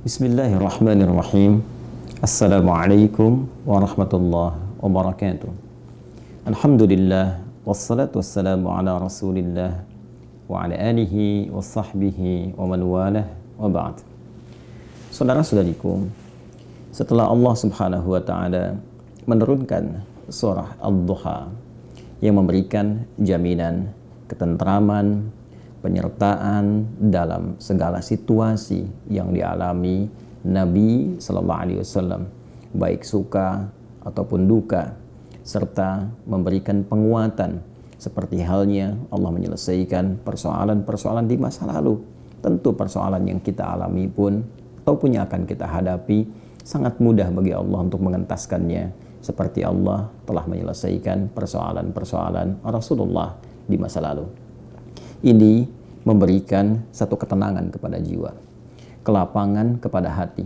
Bismillahirrahmanirrahim. Assalamualaikum warahmatullahi wabarakatuh. Alhamdulillah wassalatu wassalamu ala Rasulillah wa ala alihi wa sahbihi wa man walah wa ba'd. Saudara-saudariku, setelah Allah Subhanahu wa taala menurunkan surah Ad-Duha yang memberikan jaminan ketentraman, penyertaan dalam segala situasi yang dialami Nabi Sallallahu Alaihi Wasallam, baik suka ataupun duka, serta memberikan penguatan seperti halnya Allah menyelesaikan persoalan-persoalan di masa lalu. Tentu persoalan yang kita alami pun ataupun yang akan kita hadapi sangat mudah bagi Allah untuk mengentaskannya, seperti Allah telah menyelesaikan persoalan-persoalan Rasulullah di masa lalu. Ini memberikan satu ketenangan kepada jiwa, kelapangan kepada hati,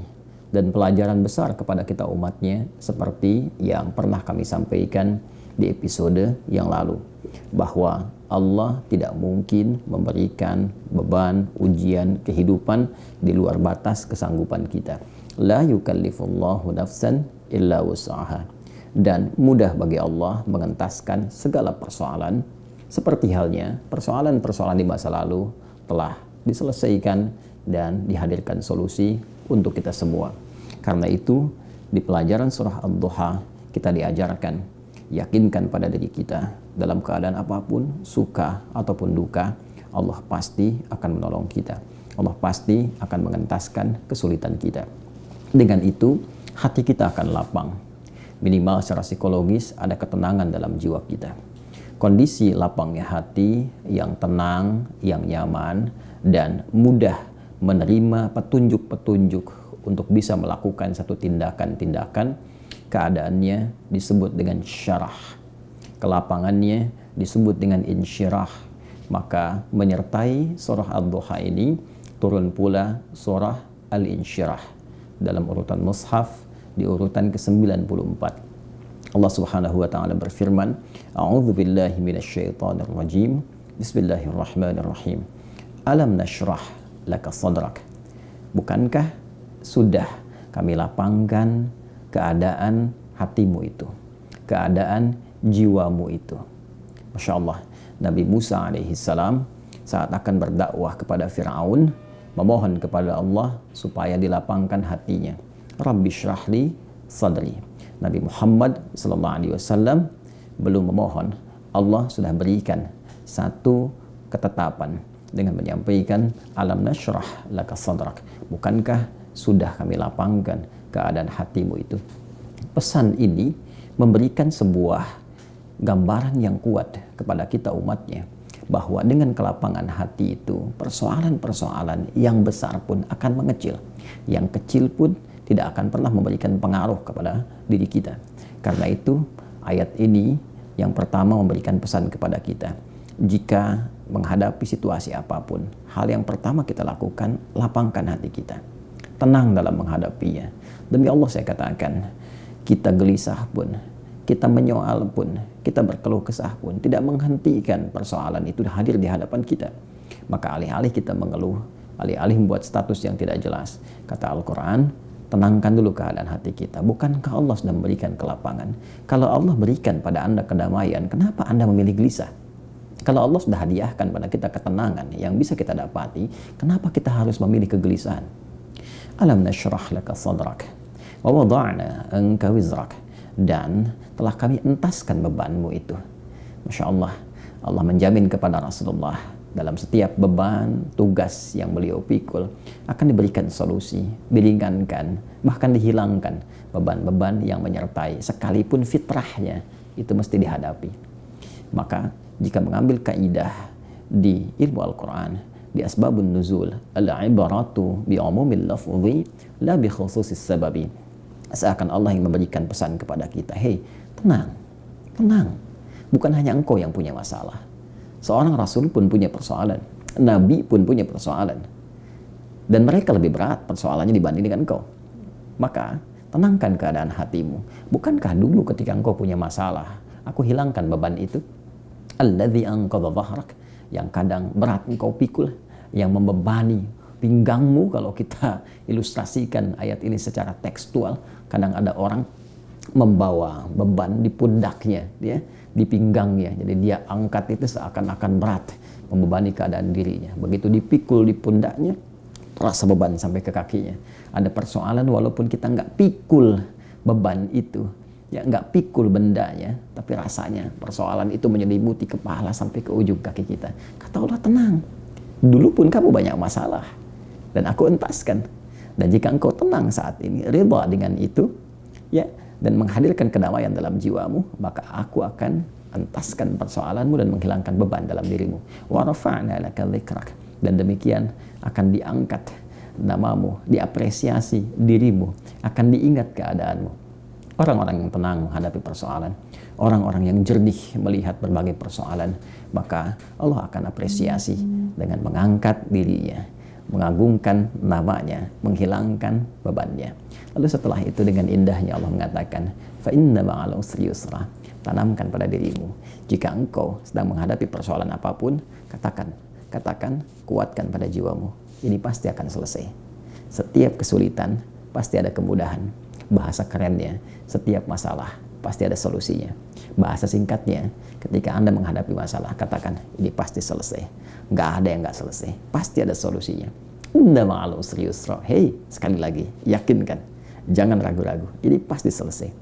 dan pelajaran besar kepada kita umatnya, seperti yang pernah kami sampaikan di episode yang lalu, bahwa Allah tidak mungkin memberikan beban, ujian, kehidupan di luar batas kesanggupan kita. La yukallifullahu nafsan illa wus'aha. Dan mudah bagi Allah mengentaskan segala persoalan, seperti halnya persoalan-persoalan di masa lalu telah diselesaikan dan dihadirkan solusi untuk kita semua. Karena itu, di pelajaran surah Ad-Duha kita diajarkan, yakinkan pada diri kita dalam keadaan apapun, suka ataupun duka, Allah pasti akan menolong kita. Allah pasti akan mengentaskan kesulitan kita. Dengan itu, hati kita akan lapang. Minimal secara psikologis ada ketenangan dalam jiwa kita. Kondisi lapangnya hati yang tenang, yang nyaman, dan mudah menerima petunjuk-petunjuk untuk bisa melakukan satu tindakan-tindakan, keadaannya disebut dengan syarah. Kelapangannya disebut dengan insyirah. Maka menyertai surah Ad-Duha ini turun pula surah Al-Insyirah dalam urutan mushaf di urutan ke-94. Allah Subhanahu wa taala berfirman, A'udzu billahi minasyaitonir rajim. Bismillahirrahmanirrahim. Alam nashrah laka sadrak. Bukankah sudah kami lapangkan keadaan hatimu itu, keadaan jiwamu itu. Masya Allah, Nabi Musa alaihi salam saat akan berdakwah kepada Fir'aun, memohon kepada Allah supaya dilapangkan hatinya. Rabbi syrahli sadri. Nabi Muhammad SAW belum memohon, Allah sudah berikan satu ketetapan dengan menyampaikan alam nashrah laka sadrak. Bukankah sudah kami lapangkan keadaan hatimu itu? Pesan ini memberikan sebuah gambaran yang kuat kepada kita umatnya, bahwa dengan kelapangan hati itu, persoalan-persoalan yang besar pun akan mengecil, yang kecil pun tidak akan pernah memberikan pengaruh kepada diri kita. Karena itu, ayat ini yang pertama memberikan pesan kepada kita. Jika menghadapi situasi apapun, hal yang pertama kita lakukan, lapangkan hati kita. Tenang dalam menghadapinya. Demi Allah saya katakan, kita gelisah pun, kita menyoal pun, kita berkeluh kesah pun, tidak menghentikan persoalan itu hadir di hadapan kita. Maka alih-alih kita mengeluh, alih-alih membuat status yang tidak jelas, kata Al-Quran, tenangkan dulu keadaan hati kita. Bukankah Allah sudah memberikan kelapangan? Kalau Allah berikan pada Anda kedamaian, kenapa Anda memilih gelisah? Kalau Allah sudah hadiahkan pada kita ketenangan yang bisa kita dapati, kenapa kita harus memilih kegelisahan? Alam nashrah laka sadrak wa wada'na anka wizrak. Dan telah kami entaskan bebanmu itu. Masya Allah, Allah menjamin kepada Rasulullah, dalam setiap beban, tugas yang beliau pikul akan diberikan solusi, diringankan, bahkan dihilangkan beban-beban yang menyertai, sekalipun fitrahnya itu mesti dihadapi. Maka jika mengambil kaidah di ilmu Al-Quran, di asbabun nuzul, al-ibaratu bi'umumil lafzi la bi khususis sababi. Seakan Allah yang memberikan pesan kepada kita, hei, tenang, tenang. Bukan hanya engkau yang punya masalah. Seorang Rasul pun punya persoalan. Nabi pun punya persoalan. Dan mereka lebih berat persoalannya dibanding dengan engkau. Maka tenangkan keadaan hatimu. Bukankah dulu ketika engkau punya masalah, aku hilangkan beban itu? Alladzi anqadha dhahrak, yang kadang berat engkau pikul, yang membebani pinggangmu, kalau kita ilustrasikan ayat ini secara tekstual, kadang ada orang membawa beban di pundaknya, di pinggangnya. Jadi dia angkat itu seakan-akan berat, membebani keadaan dirinya. Begitu dipikul di pundaknya, terasa beban sampai ke kakinya. Ada persoalan walaupun kita nggak pikul beban itu, nggak pikul bendanya, tapi rasanya persoalan itu menyelimuti kepala sampai ke ujung kaki kita. Kata Allah, tenang. Dulu pun kamu banyak masalah, dan aku entaskan. Dan jika engkau tenang saat ini, ridha dengan itu, dan menghadirkan kedamaian dalam jiwamu, maka aku akan entaskan persoalanmu dan menghilangkan beban dalam dirimu. Wa rafa'na laka dzikrak, dan demikian akan diangkat namamu, diapresiasi dirimu, akan diingat keadaanmu. Orang-orang yang tenang menghadapi persoalan, orang-orang yang jernih melihat berbagai persoalan, maka Allah akan apresiasi dengan mengangkat dirinya, mengagungkan namanya, menghilangkan bebannya. Lalu setelah itu dengan indahnya Allah mengatakan, fa inna ma'al usri yusra. Tanamkan pada dirimu, jika engkau sedang menghadapi persoalan apapun, katakan, kuatkan pada jiwamu, ini pasti akan selesai. Setiap kesulitan pasti ada kemudahan. Bahasa kerennya, setiap masalah pasti ada solusinya. Bahasa singkatnya, ketika Anda menghadapi masalah, katakan, ini pasti selesai. Nggak ada yang nggak selesai, pasti ada solusinya. Inna ma'al usri yusra. Hei, sekali lagi, yakinkan, jangan ragu-ragu, ini pasti selesai.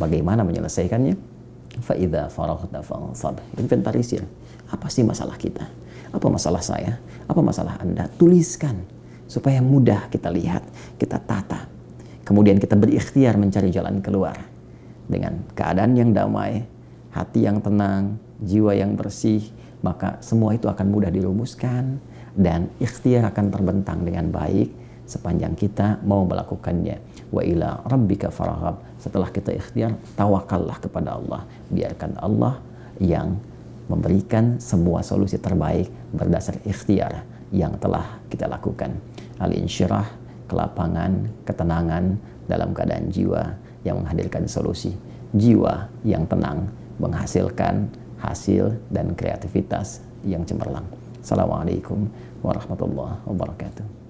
Bagaimana menyelesaikannya? Fa'idha faraghta fansab. Inventarisir, apa sih masalah kita? Apa masalah saya? Apa masalah Anda? Tuliskan, supaya mudah kita lihat, kita tata. Kemudian kita berikhtiar mencari jalan keluar. Dengan keadaan yang damai, hati yang tenang, jiwa yang bersih, maka semua itu akan mudah dirumuskan, dan ikhtiar akan terbentang dengan baik sepanjang kita mau melakukannya. Wa ila rabbika farghab. Setelah kita ikhtiar, tawakallah kepada Allah. Biarkan Allah yang memberikan semua solusi terbaik berdasar ikhtiar yang telah kita lakukan. Al-insyirah, kelapangan, ketenangan dalam keadaan jiwa yang menghadirkan solusi. Jiwa yang tenang menghasilkan hasil dan kreativitas yang cemerlang. Assalamualaikum warahmatullahi wabarakatuh.